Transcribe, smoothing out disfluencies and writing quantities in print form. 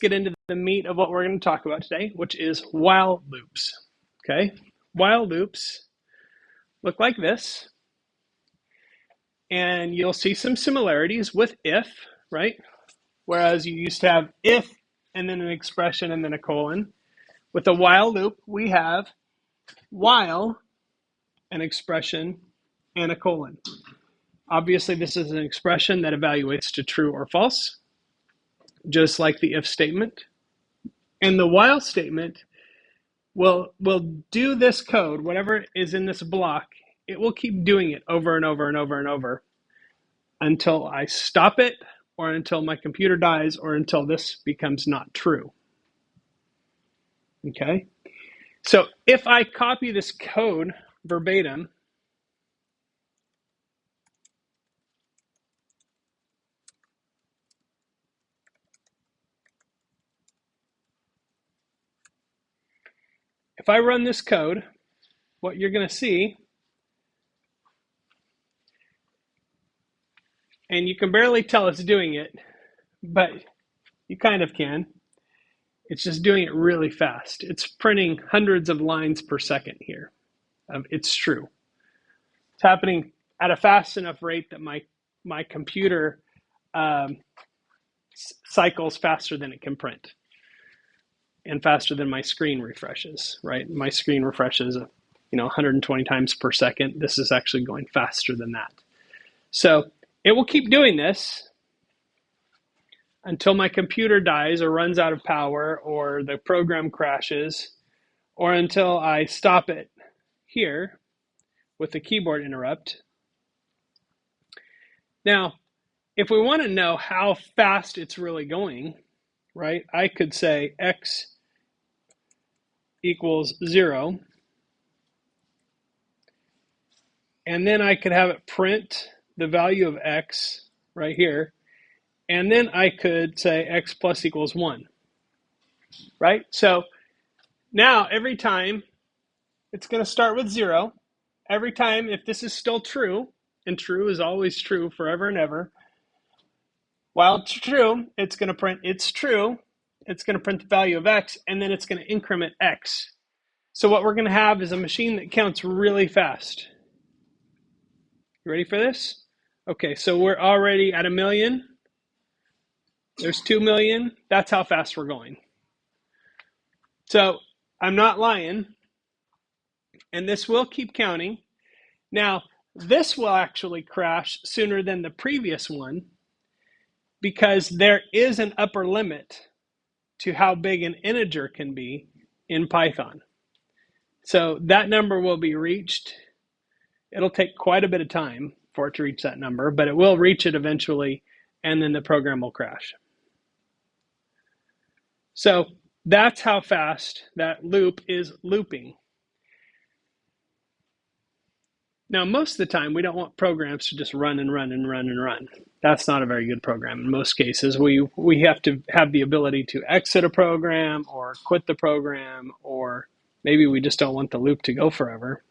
get into the meat of what we're going to talk about today, which is while loops. Okay, while loops look like this, and you'll see some similarities with if, right? Whereas you used to have if and then an expression and then a colon. With a while loop, we have while, an expression, and a colon. Obviously, this is an expression that evaluates to true or false, just like the if statement. And the while statement will do this code, whatever is in this block, it will keep doing it over and over and over and over until I stop it, or until my computer dies, or until this becomes not true. Okay? So if I copy this code verbatim, if I run this code, what you're going to see, and you can barely tell it's doing it, but you kind of can. It's just doing it really fast. It's printing hundreds of lines per second here. It's true. It's happening at a fast enough rate that my computer cycles faster than it can print, and faster than my screen refreshes, right? My screen refreshes 120 times per second. This is actually going faster than that. So it will keep doing this until my computer dies or runs out of power, or the program crashes, or until I stop it here with the keyboard interrupt. Now, if we want to know how fast it's really going, right, I could say x equals 0, and then I could have it print the value of x right here, and then I could say x plus equals 1, right? So now every time it's going to start with 0. Every time, if this is still true, and true is always true forever and ever, while it's true, it's going to print it's true. It's going to print the value of x, and then it's going to increment x. So what we're going to have is a machine that counts really fast. You ready for this? Okay, so we're already at 1 million. There's 2 million. That's how fast we're going. So I'm not lying. And this will keep counting. Now, this will actually crash sooner than the previous one, because there is an upper limit to how big an integer can be in Python. So that number will be reached. It'll take quite a bit of time for it to reach that number, but it will reach it eventually, and then the program will crash. So that's how fast that loop is looping. Now, most of the time, we don't want programs to just run and run and run and run. That's not a very good program. In most cases, we have to have the ability to exit a program or quit the program, or maybe we just don't want the loop to go forever.